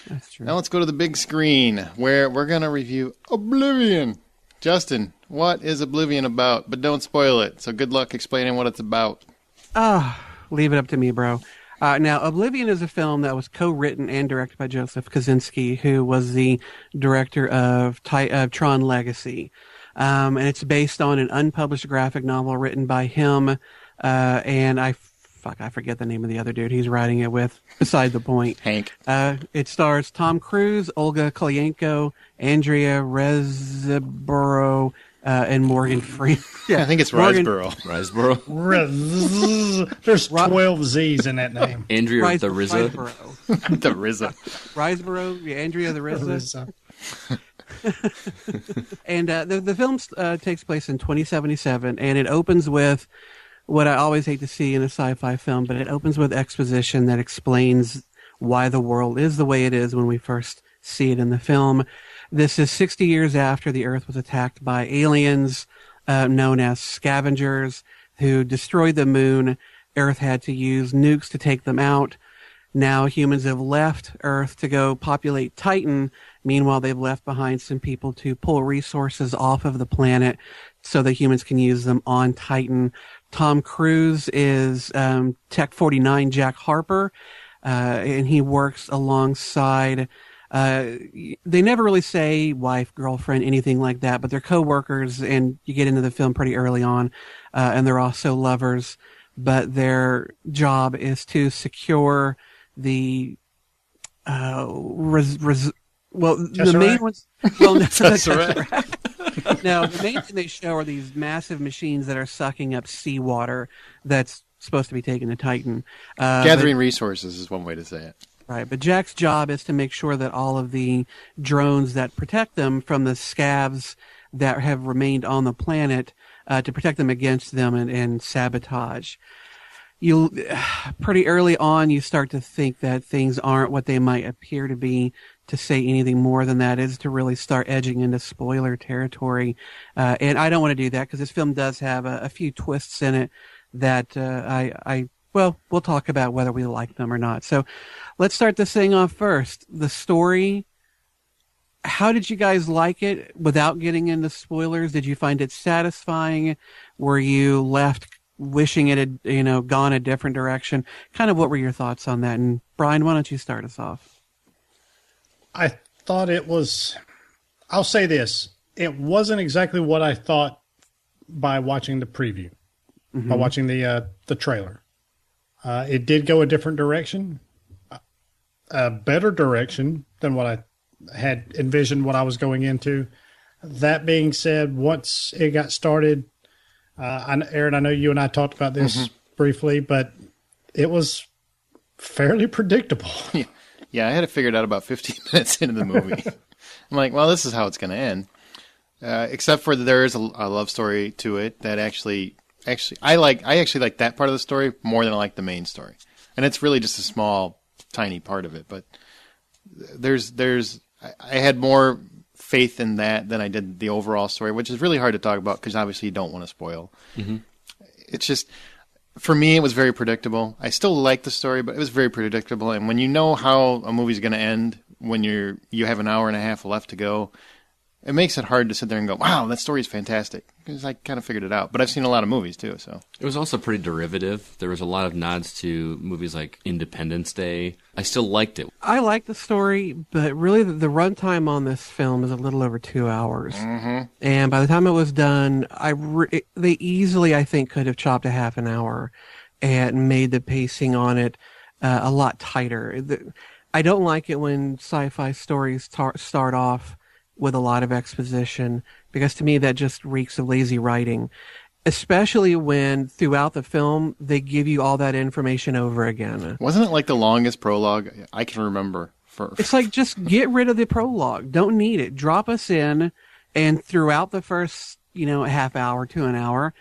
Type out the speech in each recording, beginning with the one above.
That's true. Now let's go to the big screen where we're going to review Oblivion. Justin, what is Oblivion about? But don't spoil it. So good luck explaining what it's about. Leave it up to me, bro. Now, Oblivion is a film that was co-written and directed by Joseph Kosinski, who was the director of Tron Legacy. And it's based on an unpublished graphic novel written by him, and I forget the name of the other dude he's writing it with. Beside the point. Hank. It stars Tom Cruise, Olga Kurylenko, Andrea Riseborough, and Morgan Freeman. Yeah, I think it's Riseborough. There's 12 Z's in that name. Andrea the RZA. The RZA. Riseborough, Andrea the RZA. And the film takes place in 2077, and it opens with what I always hate to see in a sci-fi film, but it opens with exposition that explains why the world is the way it is when we first see it in the film. This is 60 years after the Earth was attacked by aliens known as scavengers who destroyed the moon. Earth had to use nukes to take them out. Now humans have left Earth to go populate Titan. Meanwhile, they've left behind some people to pull resources off of the planet so that humans can use them on Titan. Tom Cruise is Tech 49 Jack Harper, and he works alongside, they never really say wife, girlfriend, anything like that, but they're co-workers, and you get into the film pretty early on, and they're also lovers, but their job is to secure the the main ones. Well, that's right. Now, the main thing they show are these massive machines that are sucking up seawater that's supposed to be taken to Titan. Gathering resources is one way to say it. Right, but Jack's job is to make sure that all of the drones that protect them from the scavs that have remained on the planet, to protect them against them and sabotage. Pretty early on, you start to think that things aren't what they might appear to be. To say anything more than that is to really start edging into spoiler territory. And I don't want to do that because this film does have a few twists in it that we'll talk about whether we like them or not. So let's start this thing off first. The story, how did you guys like it without getting into spoilers? Did you find it satisfying? Were you left wishing it had, gone a different direction? Kind of what were your thoughts on that? And Brian, why don't you start us off? I thought it was, I'll say this, it wasn't exactly what I thought by watching the preview, by watching the trailer. It did go a different direction, a better direction than what I had envisioned what I was going into. That being said, once it got started, Aaron, I know you and I talked about this briefly, but it was fairly predictable. Yeah, I had it figured out about 15 minutes into the movie. I'm like, well, this is how it's going to end. Except for there is a love story to it that actually I actually like that part of the story more than I like the main story. And it's really just a small, tiny part of it. But I had more faith in that than I did the overall story, which is really hard to talk about because obviously you don't want to spoil. Mm-hmm. It's just, for me, it was very predictable. I still like the story, but it was very predictable. And when you know how a movie's going to end, when you have an hour and a half left to go, it makes it hard to sit there and go, wow, that story's fantastic. Because I kind of figured it out. But I've seen a lot of movies, too. So it was also pretty derivative. There was a lot of nods to movies like Independence Day. I still liked it. I like the story, but really the runtime on this film is a little over 2 hours. Mm-hmm. And by the time it was done, they easily, I think, could have chopped a half an hour and made the pacing on it a lot tighter. I don't like it when sci-fi stories start off with a lot of exposition, because to me that just reeks of lazy writing, especially when throughout the film they give you all that information over again. Wasn't it like the longest prologue I can remember? It's like, just get rid of the prologue. Don't need it. Drop us in, and throughout the first, half hour to an hour,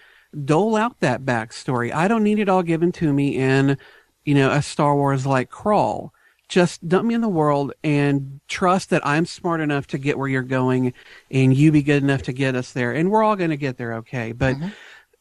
dole out that backstory. I don't need it all given to me in, a Star Wars-like crawl. Just dump me in the world and trust that I'm smart enough to get where you're going and you be good enough to get us there. And we're all going to get there okay. But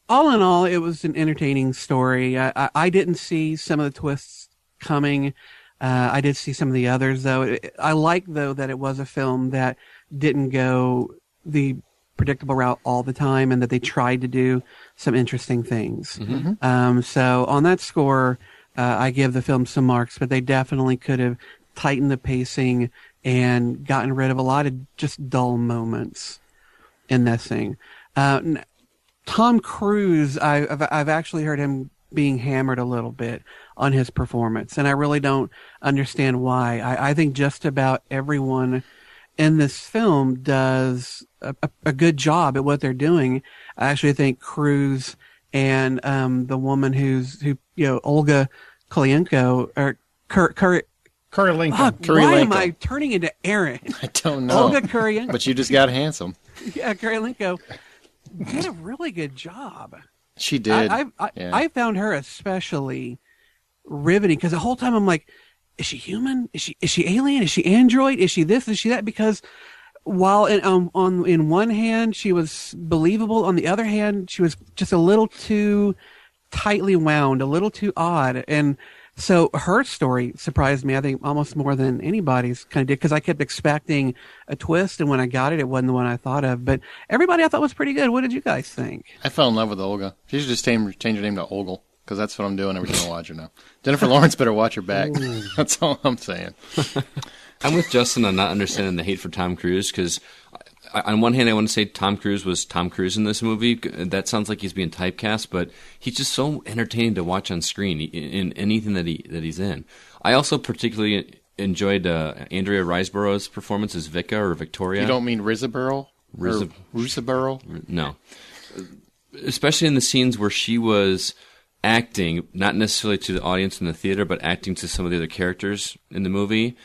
all in all, it was an entertaining story. I didn't see some of the twists coming. I did see some of the others, though. I like, though, that it was a film that didn't go the predictable route all the time, and that they tried to do some interesting things. So on that score, I give the film some marks, but they definitely could have tightened the pacing and gotten rid of a lot of just dull moments in this thing. Tom Cruise, I've actually heard him being hammered a little bit on his performance, and I really don't understand why. I think just about everyone in this film does a good job at what they're doing. I actually think Cruise and the woman who Olga Kurylenko or Kurylenko. Why am I turning into Aaron? I don't know. Olga Kurylenko. But you just got handsome. Yeah, Kurylenko did a really good job. She did. I found her especially riveting because the whole time I'm like, is she human? Is she alien? Is she android? Is she this? Is she that? Because while in one hand she was believable, on the other hand she was just a little too tightly wound, a little too odd. And so her story surprised me, I think, almost more than anybody's kind of did, because I kept expecting a twist, and when I got it, it wasn't the one I thought of. But everybody I thought was pretty good. What did you guys think? I fell in love with Olga. She should just change her name to Ogle, because that's what I'm doing every time I watch her now. Jennifer Lawrence better watch her back. That's all I'm saying. I'm with Justin on not understanding the hate for Tom Cruise, because on one hand, I want to say Tom Cruise was Tom Cruise in this movie. That sounds like he's being typecast, but he's just so entertaining to watch on screen in anything that he's in. I also particularly enjoyed Andrea Riseborough's performance as Vika or Victoria. You don't mean Riseborough? Riseborough? No. Especially in the scenes where she was acting, not necessarily to the audience in the theater, but acting to some of the other characters in the movie.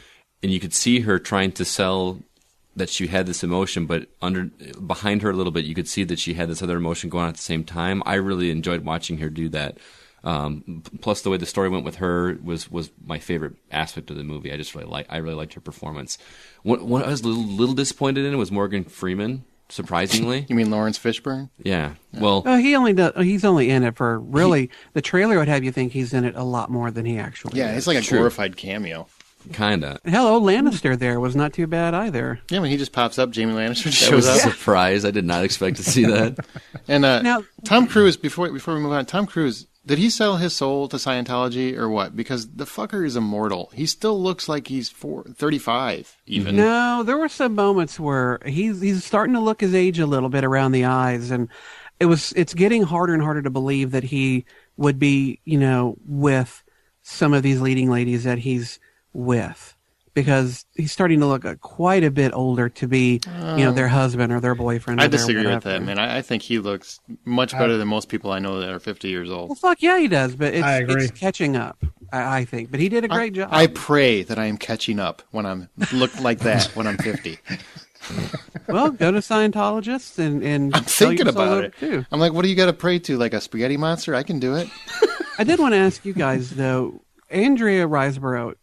And you could see her trying to sell that she had this emotion, but behind her a little bit, you could see that she had this other emotion going on at the same time. I really enjoyed watching her do that. Plus, the way the story went with her was my favorite aspect of the movie. I really liked her performance. What I was a little disappointed in was Morgan Freeman. Surprisingly, you mean Lawrence Fishburne? Yeah. Well, he's only in it for really. The trailer would have you think he's in it a lot more than he actually. Yeah, is. it's like a glorified cameo. Kinda. Hello, Lannister there was not too bad either. Yeah, when he just pops up, Jamie Lannister just That was shows a up. surprise. I did not expect to see that. And now, Tom Cruise, before we move on, Tom Cruise, did he sell his soul to Scientology or what? Because the fucker is immortal. He still looks like he's 35 even. No, there were some moments where he's starting to look his age a little bit around the eyes, and it's getting harder and harder to believe that he would be, with some of these leading ladies that he's with, because he's starting to look quite a bit older to be, their husband or their boyfriend. I disagree with that, man. I think he looks much better than most people I know that are 50 years old. Well, fuck yeah, he does, but I agree. it's catching up, I think. But he did a great job. I pray that I am catching up when I'm look like that when I'm 50. Well, go to Scientologists and I'm thinking about it. Too. I'm like, what do you got to pray to? Like a spaghetti monster? I can do it. I did want to ask you guys though, Andrea Riseborough.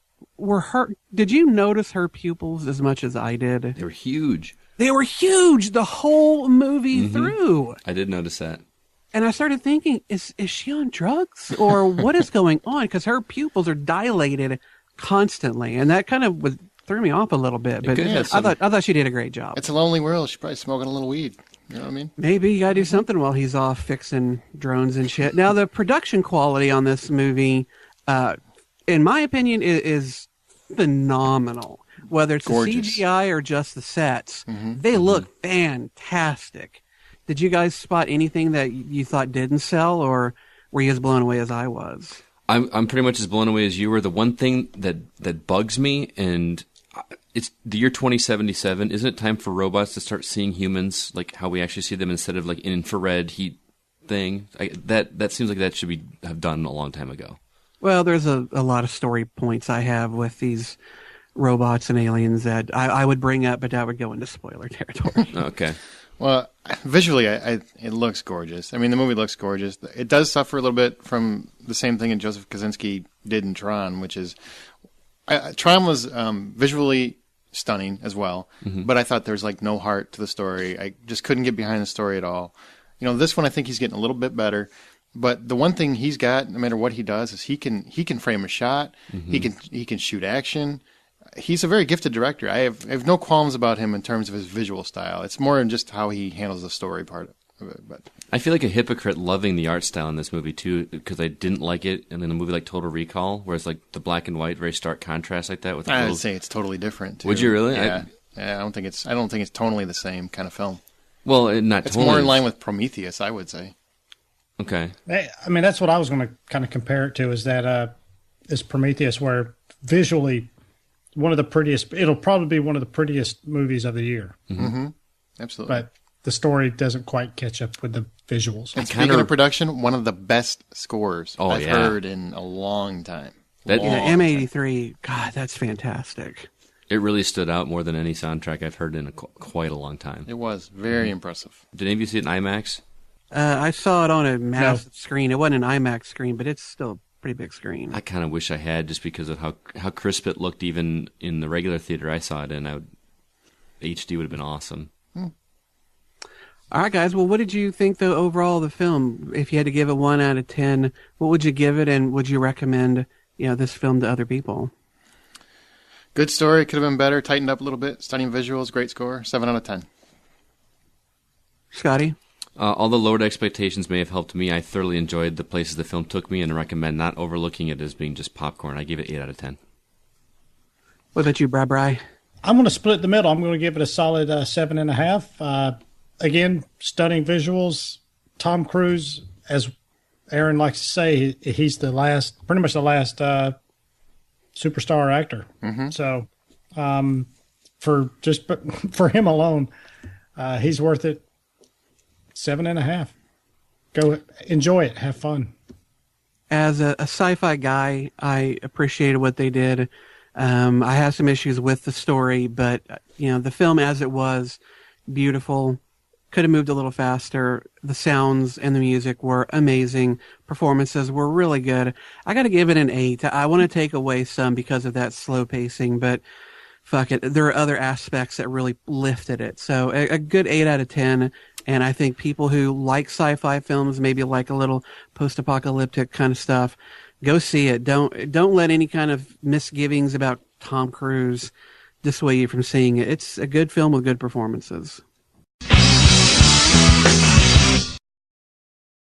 Did you notice her pupils as much as I did? They were huge. They were huge the whole movie through. I did notice that. And I started thinking, is she on drugs? Or what is going on? Because her pupils are dilated constantly. And that kind of threw me off a little bit. But I thought she did a great job. It's a lonely world. She's probably smoking a little weed. You know what I mean? Maybe you got to do something while he's off fixing drones and shit. Now, the production quality on this movie, in my opinion, is phenomenal. Whether it's gorgeous. the CGI or just the sets, they look fantastic. Did you guys spot anything that you thought didn't sell, or were you as blown away as I was? I'm pretty much as blown away as you were. The one thing that bugs me, and it's the year 2077. Isn't it time for robots to start seeing humans like how we actually see them instead of like an infrared heat thing? That seems like that should have done a long time ago. Well, there's a lot of story points I have with these robots and aliens that I would bring up, but that would go into spoiler territory. Okay. Well, visually, it looks gorgeous. I mean, the movie looks gorgeous. It does suffer a little bit from the same thing that Joseph Kosinski did in Tron, which is Tron was visually stunning as well, but I thought there was like no heart to the story. I just couldn't get behind the story at all. This one I think he's getting a little bit better. But the one thing he's got, no matter what he does, is he can frame a shot. Mm-hmm. He can shoot action. He's a very gifted director. I have no qualms about him in terms of his visual style. It's more in just how he handles the story part of it. But I feel like a hypocrite loving the art style in this movie too, because I didn't like it in a movie like Total Recall, where it's like the black and white, very stark contrast like that. With I would say it's totally different. Too. Would you really? Yeah. I don't think it's totally the same kind of film. Well, it's totally. More in line with Prometheus, I would say. Okay. I mean, that's what I was going to kind of compare it to. Is that is Prometheus, where visually one of the prettiest. It'll probably be one of the prettiest movies of the year. Mm-hmm. Absolutely. But the story doesn't quite catch up with the visuals. And speaking of production, one of the best scores I've heard in a long time. M83. God, that's fantastic. It really stood out more than any soundtrack I've heard in quite a long time. It was very impressive. Did any of you see it in IMAX? I saw it on a massive screen. It wasn't an IMAX screen, but it's still a pretty big screen. I kind of wish I had, just because of how crisp it looked even in the regular theater I saw it in. HD would have been awesome. All right, guys. Well, what did you think, though, overall of the film? If you had to give it 1 out of 10, what would you give it, and would you recommend this film to other people? Good story. Could have been better. Tightened up a little bit. Stunning visuals. Great score. 7 out of 10. Scotty? Although lowered expectations may have helped me, I thoroughly enjoyed the places the film took me and recommend not overlooking it as being just popcorn. I give it 8 out of 10. What about you, Bri? I'm going to split the middle. I'm going to give it a solid 7.5. Again, stunning visuals. Tom Cruise, as Aaron likes to say, he's pretty much the last superstar actor. Mm-hmm. So, for him alone, he's worth it. 7.5. Go enjoy it. Have fun. As a sci-fi guy, I appreciated what they did. I have some issues with the story, but the film as it was, beautiful. Could have moved a little faster. The sounds and the music were amazing. Performances were really good. I got to give it an 8. I want to take away some because of that slow pacing, but fuck it. There are other aspects that really lifted it. So a good 8 out of 10. And I think people who like sci-fi films, maybe like a little post-apocalyptic kind of stuff, go see it. Don't let any kind of misgivings about Tom Cruise dissuade you from seeing it. It's a good film with good performances.